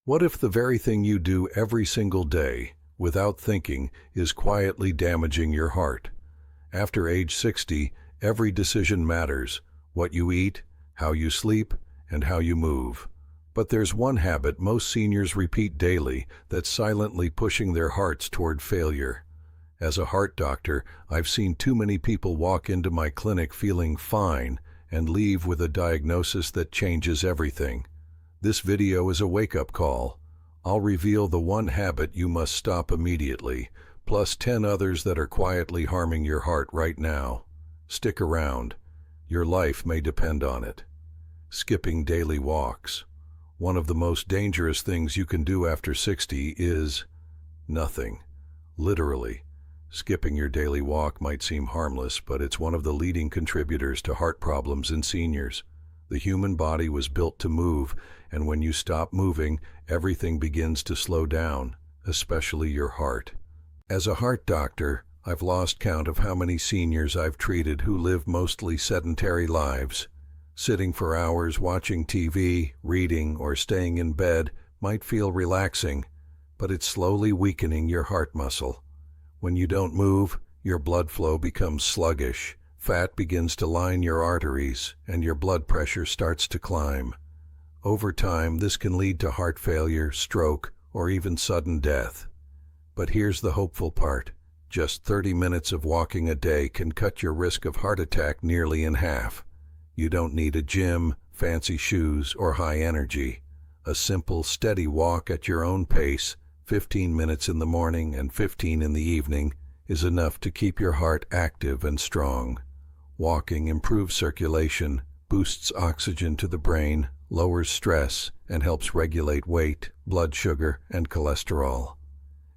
What if the very thing you do every single day, without thinking, is quietly damaging your heart? After age 60, every decision matters: what you eat, how you sleep, and how you move. But there's one habit most seniors repeat daily that's silently pushing their hearts toward failure. As a heart doctor, I've seen too many people walk into my clinic feeling fine and leave with a diagnosis that changes everything. This video is a wake-up call. I'll reveal the one habit you must stop immediately, plus 10 others that are quietly harming your heart right now. Stick around. Your life may depend on it. Skipping daily walks. One of the most dangerous things you can do after 60 is nothing. Literally. Skipping your daily walk might seem harmless, but it's one of the leading contributors to heart problems in seniors. The human body was built to move, and when you stop moving, everything begins to slow down, especially your heart. As a heart doctor, I've lost count of how many seniors I've treated who live mostly sedentary lives. Sitting for hours watching TV, reading, or staying in bed might feel relaxing, but it's slowly weakening your heart muscle. When you don't move, your blood flow becomes sluggish. Fat begins to line your arteries, and your blood pressure starts to climb. Over time, this can lead to heart failure, stroke, or even sudden death. But here's the hopeful part. Just 30 minutes of walking a day can cut your risk of heart attack nearly in half. You don't need a gym, fancy shoes, or high energy. A simple, steady walk at your own pace, 15 minutes in the morning and 15 in the evening, is enough to keep your heart active and strong. Walking improves circulation, boosts oxygen to the brain, lowers stress, and helps regulate weight, blood sugar, and cholesterol.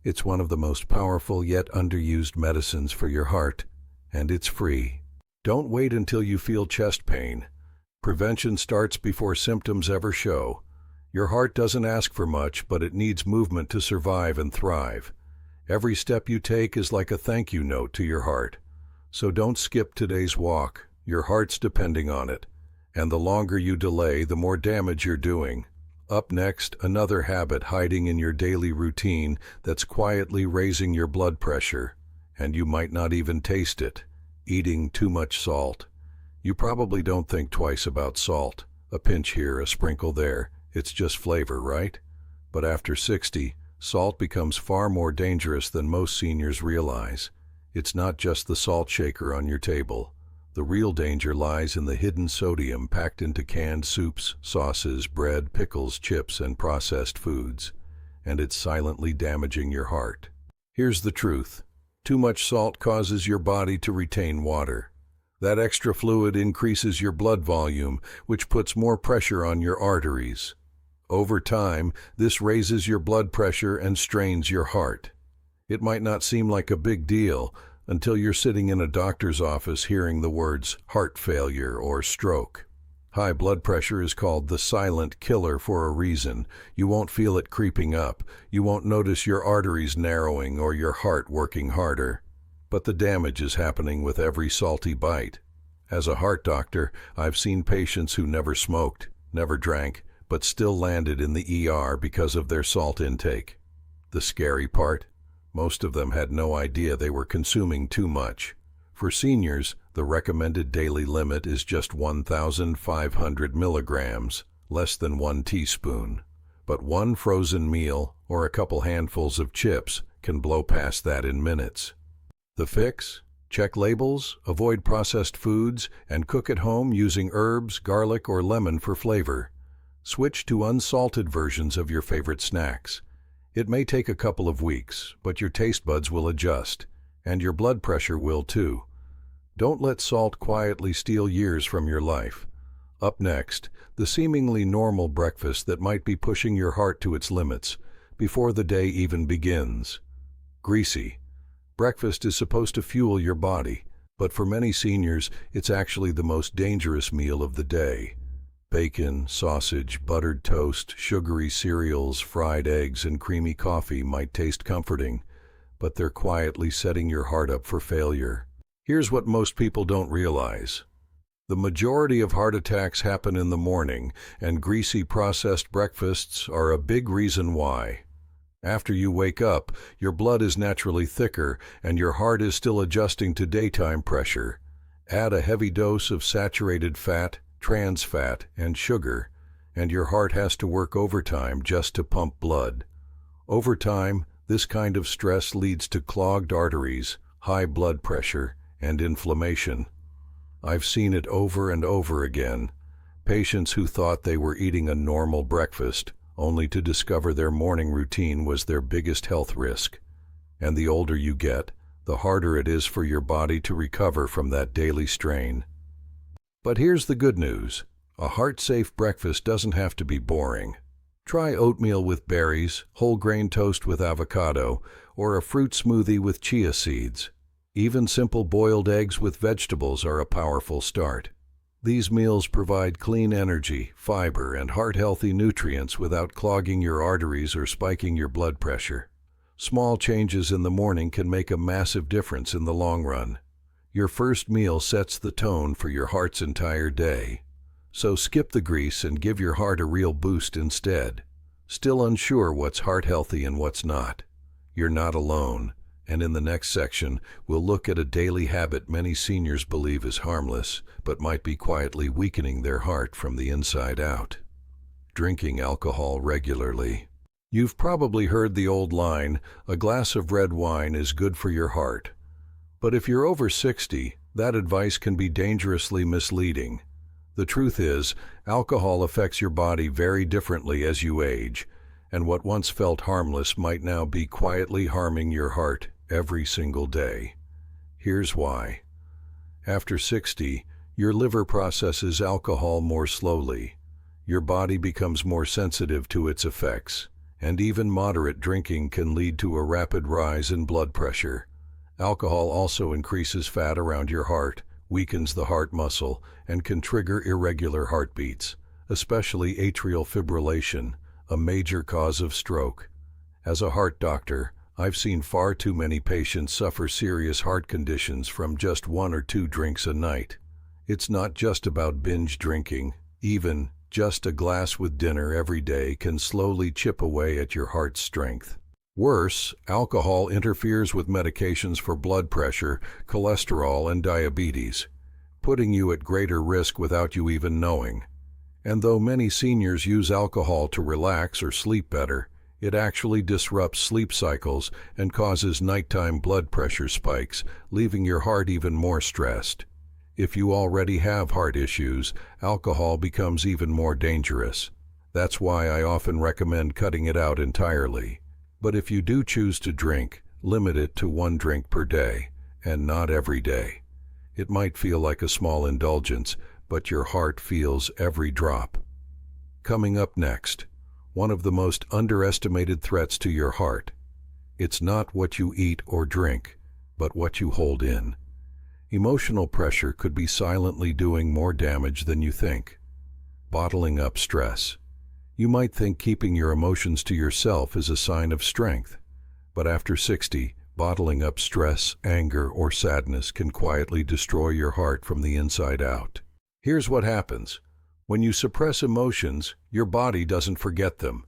It's one of the most powerful yet underused medicines for your heart, and it's free. Don't wait until you feel chest pain. Prevention starts before symptoms ever show. Your heart doesn't ask for much, but it needs movement to survive and thrive. Every step you take is like a thank you note to your heart. So don't skip today's walk. Your heart's depending on it. And the longer you delay, the more damage you're doing. Up next, another habit hiding in your daily routine that's quietly raising your blood pressure, and you might not even taste it: eating too much salt. You probably don't think twice about salt. A pinch here, a sprinkle there. It's just flavor, right? But after 60, salt becomes far more dangerous than most seniors realize. It's not just the salt shaker on your table. The real danger lies in the hidden sodium packed into canned soups, sauces, bread, pickles, chips, and processed foods. And it's silently damaging your heart. Here's the truth. Too much salt causes your body to retain water. That extra fluid increases your blood volume, which puts more pressure on your arteries. Over time, this raises your blood pressure and strains your heart. It might not seem like a big deal until you're sitting in a doctor's office hearing the words heart failure or stroke. High blood pressure is called the silent killer for a reason. You won't feel it creeping up. You won't notice your arteries narrowing or your heart working harder. But the damage is happening with every salty bite. As a heart doctor, I've seen patients who never smoked, never drank, but still landed in the ER because of their salt intake. The scary part? Most of them had no idea they were consuming too much. For seniors, the recommended daily limit is just 1,500 milligrams, less than 1 teaspoon. But one frozen meal or a couple handfuls of chips can blow past that in minutes. The fix? Check labels, avoid processed foods, and cook at home using herbs, garlic, or lemon for flavor. Switch to unsalted versions of your favorite snacks. It may take a couple of weeks, but your taste buds will adjust, and your blood pressure will too. Don't let salt quietly steal years from your life. Up next, the seemingly normal breakfast that might be pushing your heart to its limits before the day even begins. Greasy. Breakfast is supposed to fuel your body, but for many seniors, it's actually the most dangerous meal of the day. Bacon, sausage, buttered toast, sugary cereals, fried eggs, and creamy coffee might taste comforting, but they're quietly setting your heart up for failure. Here's what most people don't realize. The majority of heart attacks happen in the morning, and greasy processed breakfasts are a big reason why. After you wake up, your blood is naturally thicker, and your heart is still adjusting to daytime pressure. Add a heavy dose of saturated fat, trans fat, and sugar, and your heart has to work overtime just to pump blood. Over time, this kind of stress leads to clogged arteries, high blood pressure, and inflammation. I've seen it over and over again. Patients who thought they were eating a normal breakfast, only to discover their morning routine was their biggest health risk. And the older you get, the harder it is for your body to recover from that daily strain. But here's the good news. A heart-safe breakfast doesn't have to be boring. Try oatmeal with berries, whole grain toast with avocado, or a fruit smoothie with chia seeds. Even simple boiled eggs with vegetables are a powerful start. These meals provide clean energy, fiber, and heart-healthy nutrients without clogging your arteries or spiking your blood pressure. Small changes in the morning can make a massive difference in the long run. Your first meal sets the tone for your heart's entire day. So skip the grease and give your heart a real boost instead. Still unsure what's heart-healthy and what's not? You're not alone. And in the next section, we'll look at a daily habit many seniors believe is harmless, but might be quietly weakening their heart from the inside out. Drinking alcohol regularly. You've probably heard the old line, a glass of red wine is good for your heart. But if you're over 60, that advice can be dangerously misleading. The truth is, alcohol affects your body very differently as you age, and what once felt harmless might now be quietly harming your heart every single day. Here's why. After 60, your liver processes alcohol more slowly. Your body becomes more sensitive to its effects, and even moderate drinking can lead to a rapid rise in blood pressure. Alcohol also increases fat around your heart, weakens the heart muscle, and can trigger irregular heartbeats, especially atrial fibrillation, a major cause of stroke. As a heart doctor, I've seen far too many patients suffer serious heart conditions from just 1 or 2 drinks a night. It's not just about binge drinking. Even just a glass with dinner every day can slowly chip away at your heart's strength. Worse, alcohol interferes with medications for blood pressure, cholesterol, and diabetes, putting you at greater risk without you even knowing. And though many seniors use alcohol to relax or sleep better, it actually disrupts sleep cycles and causes nighttime blood pressure spikes, leaving your heart even more stressed. If you already have heart issues, alcohol becomes even more dangerous. That's why I often recommend cutting it out entirely. But if you do choose to drink, limit it to 1 drink per day, and not every day. It might feel like a small indulgence, but your heart feels every drop. Coming up next, one of the most underestimated threats to your heart. It's not what you eat or drink, but what you hold in. Emotional pressure could be silently doing more damage than you think. Bottling up stress. You might think keeping your emotions to yourself is a sign of strength, but after 60, bottling up stress, anger, or sadness can quietly destroy your heart from the inside out. Here's what happens. When you suppress emotions, your body doesn't forget them.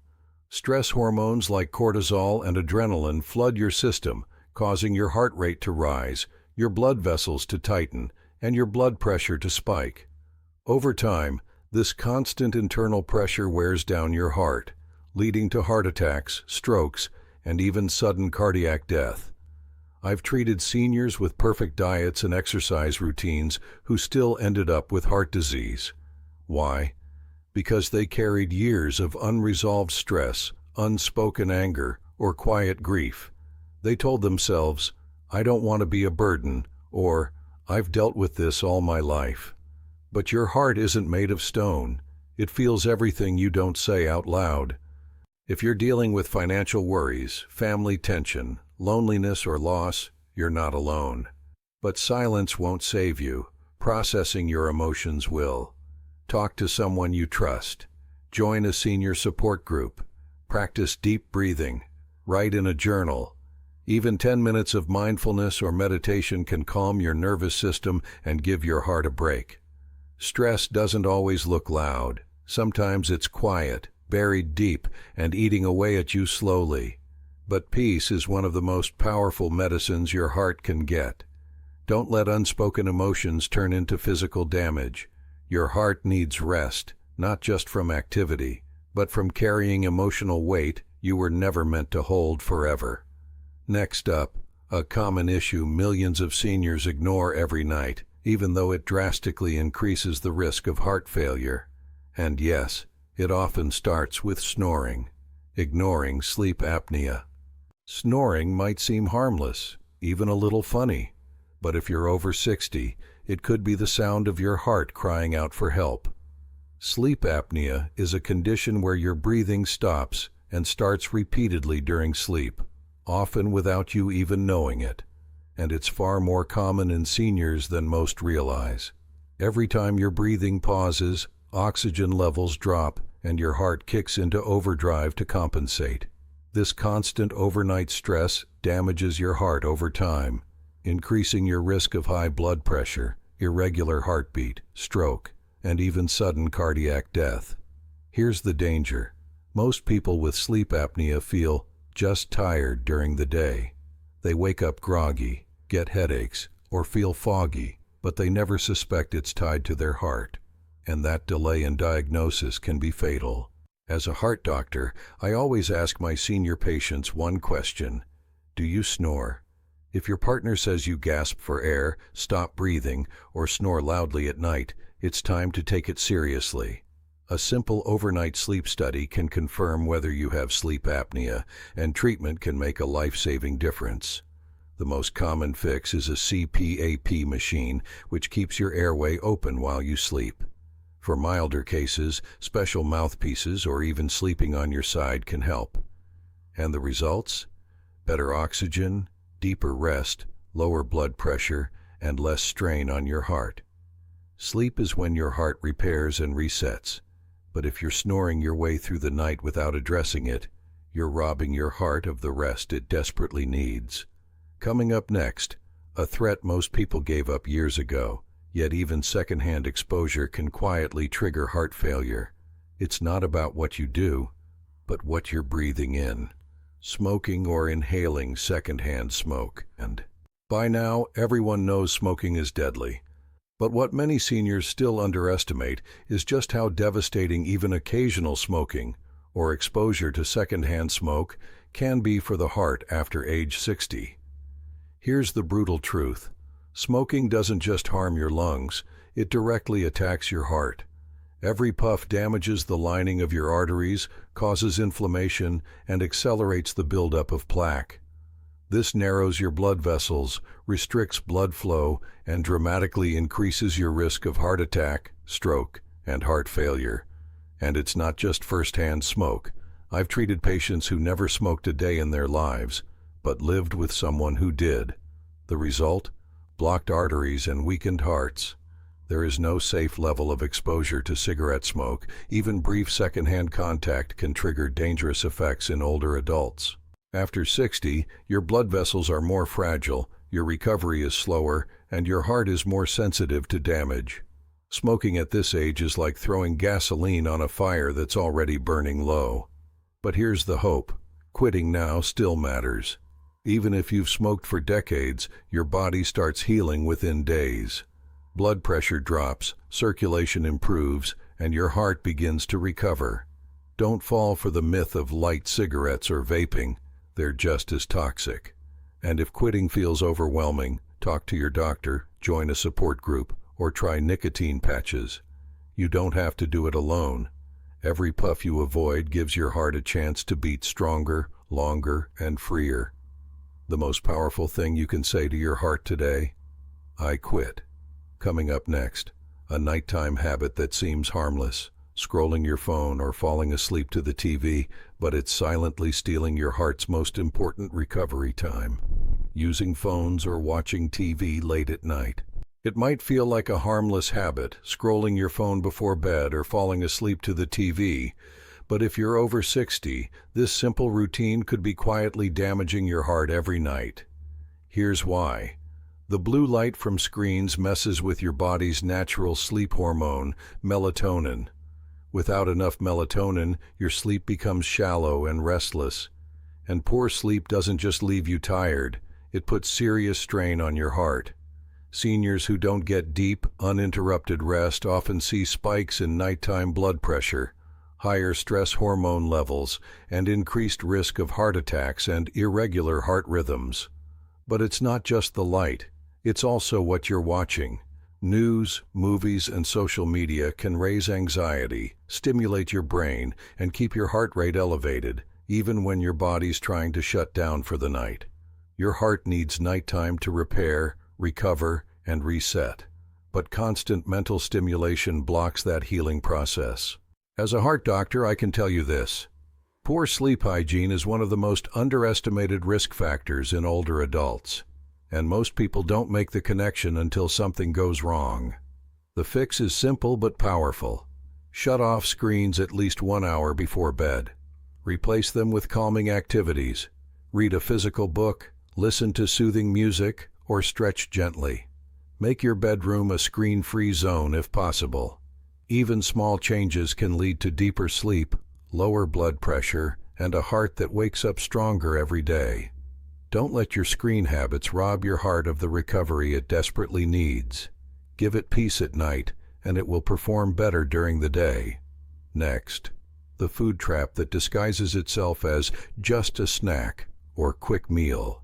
Stress hormones like cortisol and adrenaline flood your system, causing your heart rate to rise, your blood vessels to tighten, and your blood pressure to spike. Over time, this constant internal pressure wears down your heart, leading to heart attacks, strokes, and even sudden cardiac death. I've treated seniors with perfect diets and exercise routines who still ended up with heart disease. Why? Because they carried years of unresolved stress, unspoken anger, or quiet grief. They told themselves, "I don't want to be a burden," or "I've dealt with this all my life." But your heart isn't made of stone. It feels everything you don't say out loud. If you're dealing with financial worries, family tension, loneliness, or loss, you're not alone. But silence won't save you. Processing your emotions will. Talk to someone you trust. Join a senior support group. Practice deep breathing. Write in a journal. Even 10 minutes of mindfulness or meditation can calm your nervous system and give your heart a break. Stress doesn't always look loud. Sometimes it's quiet, buried deep, and eating away at you slowly. But peace is one of the most powerful medicines your heart can get. Don't let unspoken emotions turn into physical damage. Your heart needs rest, not just from activity, but from carrying emotional weight you were never meant to hold forever. Next up, a common issue millions of seniors ignore every night, even though it drastically increases the risk of heart failure. And yes, it often starts with snoring. Ignoring sleep apnea. Snoring might seem harmless, even a little funny, but if you're over 60, it could be the sound of your heart crying out for help. Sleep apnea is a condition where your breathing stops and starts repeatedly during sleep, often without you even knowing it. And it's far more common in seniors than most realize. Every time your breathing pauses, oxygen levels drop and your heart kicks into overdrive to compensate. This constant overnight stress damages your heart over time, increasing your risk of high blood pressure, irregular heartbeat, stroke, and even sudden cardiac death. Here's the danger. Most people with sleep apnea feel just tired during the day. They wake up groggy, get headaches, or feel foggy, but they never suspect it's tied to their heart. And that delay in diagnosis can be fatal. As a heart doctor, I always ask my senior patients one question: do you snore? If your partner says you gasp for air, stop breathing, or snore loudly at night, it's time to take it seriously. A simple overnight sleep study can confirm whether you have sleep apnea, and treatment can make a life-saving difference. The most common fix is a CPAP machine, which keeps your airway open while you sleep. For milder cases, special mouthpieces or even sleeping on your side can help. And the results? Better oxygen, deeper rest, lower blood pressure, and less strain on your heart. Sleep is when your heart repairs and resets. But if you're snoring your way through the night without addressing it, you're robbing your heart of the rest it desperately needs. Coming up next, a threat most people gave up years ago, yet even secondhand exposure can quietly trigger heart failure. It's not about what you do, but what you're breathing in. Smoking or inhaling secondhand smoke. And by now, everyone knows smoking is deadly. But what many seniors still underestimate is just how devastating even occasional smoking or exposure to secondhand smoke can be for the heart after age 60. Here's the brutal truth. Smoking doesn't just harm your lungs, it directly attacks your heart. Every puff damages the lining of your arteries, causes inflammation, and accelerates the buildup of plaque. This narrows your blood vessels, restricts blood flow, and dramatically increases your risk of heart attack, stroke, and heart failure. And it's not just first-hand smoke. I've treated patients who never smoked a day in their lives, but lived with someone who did. The result? Blocked arteries and weakened hearts. There is no safe level of exposure to cigarette smoke. Even brief secondhand contact can trigger dangerous effects in older adults. After 60, your blood vessels are more fragile, your recovery is slower, and your heart is more sensitive to damage. Smoking at this age is like throwing gasoline on a fire that's already burning low. But here's the hope. Quitting now still matters. Even if you've smoked for decades, your body starts healing within days. Blood pressure drops, circulation improves, and your heart begins to recover. Don't fall for the myth of light cigarettes or vaping. They're just as toxic. And if quitting feels overwhelming, talk to your doctor, join a support group, or try nicotine patches. You don't have to do it alone. Every puff you avoid gives your heart a chance to beat stronger, longer, and freer. The most powerful thing you can say to your heart today? I quit. Coming up next, a nighttime habit that seems harmless. Scrolling your phone or falling asleep to the TV, but it's silently stealing your heart's most important recovery time. Using phones or watching TV late at night. It might feel like a harmless habit, scrolling your phone before bed or falling asleep to the TV, but if you're over 60, this simple routine could be quietly damaging your heart every night. Here's why. The blue light from screens messes with your body's natural sleep hormone, melatonin. Without enough melatonin, your sleep becomes shallow and restless. And poor sleep doesn't just leave you tired, it puts serious strain on your heart. Seniors who don't get deep, uninterrupted rest often see spikes in nighttime blood pressure, higher stress hormone levels, and increased risk of heart attacks and irregular heart rhythms. But it's not just the light, it's also what you're watching. News, movies, and social media can raise anxiety, stimulate your brain, and keep your heart rate elevated, even when your body's trying to shut down for the night. Your heart needs nighttime to repair, recover, and reset. But constant mental stimulation blocks that healing process. As a heart doctor, I can tell you this. Poor sleep hygiene is one of the most underestimated risk factors in older adults. And most people don't make the connection until something goes wrong. The fix is simple but powerful. Shut off screens at least 1 hour before bed. Replace them with calming activities. Read a physical book, listen to soothing music, or stretch gently. Make your bedroom a screen-free zone if possible. Even small changes can lead to deeper sleep, lower blood pressure, and a heart that wakes up stronger every day. Don't let your screen habits rob your heart of the recovery it desperately needs. Give it peace at night, and it will perform better during the day. Next, the food trap that disguises itself as just a snack or quick meal.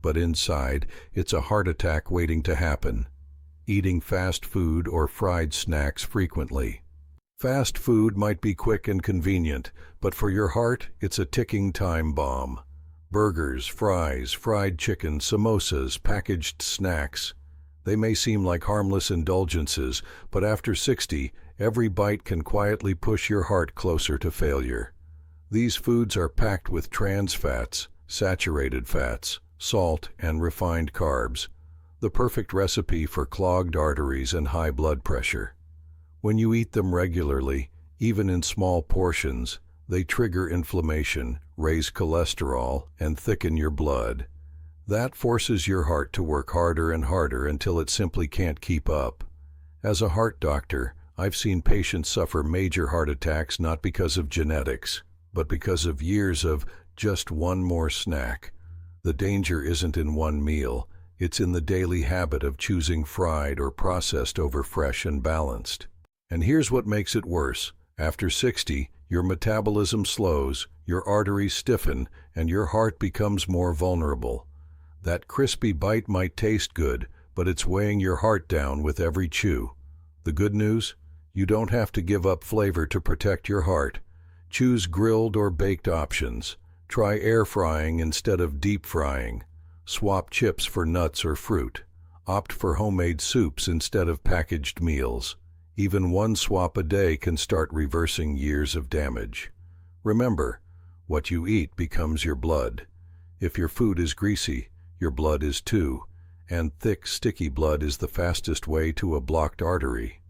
But inside, it's a heart attack waiting to happen. Eating fast food or fried snacks frequently. Fast food might be quick and convenient, but for your heart, it's a ticking time bomb. Burgers, fries, fried chicken, samosas, packaged snacks. They may seem like harmless indulgences, but after 60, every bite can quietly push your heart closer to failure. These foods are packed with trans fats, saturated fats, salt, and refined carbs. The perfect recipe for clogged arteries and high blood pressure. When you eat them regularly, even in small portions, they trigger inflammation, raise cholesterol, and thicken your blood. That forces your heart to work harder and harder until it simply can't keep up. As a heart doctor, I've seen patients suffer major heart attacks not because of genetics, but because of years of just one more snack. The danger isn't in one meal, it's in the daily habit of choosing fried or processed over fresh and balanced. And here's what makes it worse. After 60, your metabolism slows, your arteries stiffen, and your heart becomes more vulnerable. That crispy bite might taste good, but it's weighing your heart down with every chew. The good news? You don't have to give up flavor to protect your heart. Choose grilled or baked options. Try air frying instead of deep frying. Swap chips for nuts or fruit. Opt for homemade soups instead of packaged meals. Even one swap a day can start reversing years of damage. Remember, what you eat becomes your blood. If your food is greasy, your blood is too, and thick, sticky blood is the fastest way to a blocked artery.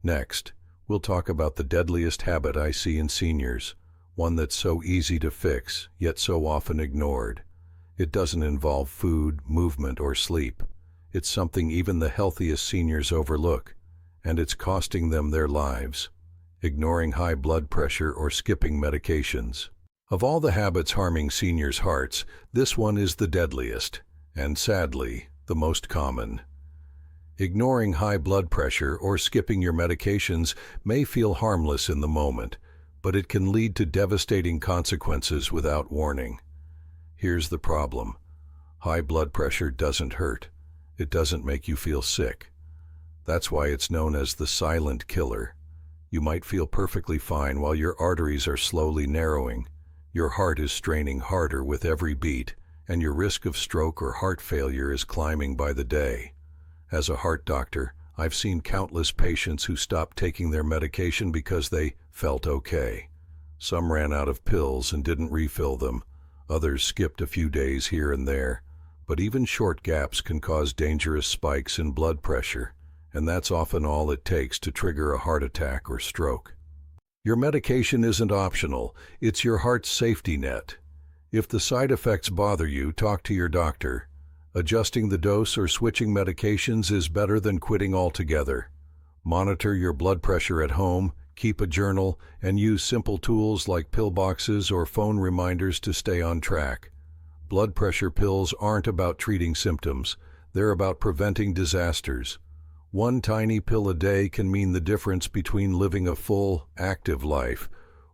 Next, we'll talk about the deadliest habit I see in seniors, one that's so easy to fix, yet so often ignored. It doesn't involve food, movement, or sleep. It's something even the healthiest seniors overlook, and it's costing them their lives. Ignoring high blood pressure or skipping medications. Of all the habits harming seniors' hearts, this one is the deadliest, and sadly, the most common. Ignoring high blood pressure or skipping your medications may feel harmless in the moment, but it can lead to devastating consequences without warning. Here's the problem. High blood pressure doesn't hurt. It doesn't make you feel sick. That's why it's known as the silent killer. You might feel perfectly fine while your arteries are slowly narrowing. Your heart is straining harder with every beat, and your risk of stroke or heart failure is climbing by the day. As a heart doctor, I've seen countless patients who stopped taking their medication because they felt okay. Some ran out of pills and didn't refill them. Others skipped a few days here and there. But even short gaps can cause dangerous spikes in blood pressure, and that's often all it takes to trigger a heart attack or stroke. Your medication isn't optional, it's your heart's safety net. If the side effects bother you, talk to your doctor. Adjusting the dose or switching medications is better than quitting altogether. Monitor your blood pressure at home, keep a journal, and use simple tools like pill boxes or phone reminders to stay on track. Blood pressure pills aren't about treating symptoms, they're about preventing disasters. One tiny pill a day can mean the difference between living a full, active life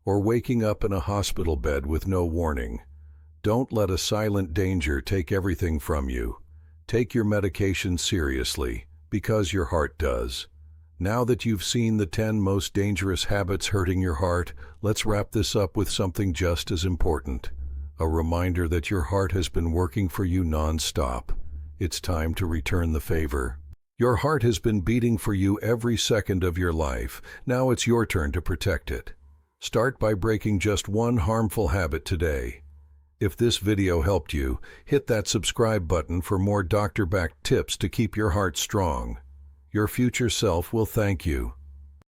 or waking up in a hospital bed with no warning. Don't let a silent danger take everything from you. Take your medication seriously, because your heart does. Now that you've seen the 10 most dangerous habits hurting your heart, let's wrap this up with something just as important. A reminder that your heart has been working for you non-stop. It's time to return the favor. Your heart has been beating for you every second of your life. Now it's your turn to protect it. Start by breaking just one harmful habit today. If this video helped you, hit that subscribe button for more doctor-backed tips to keep your heart strong. Your future self will thank you.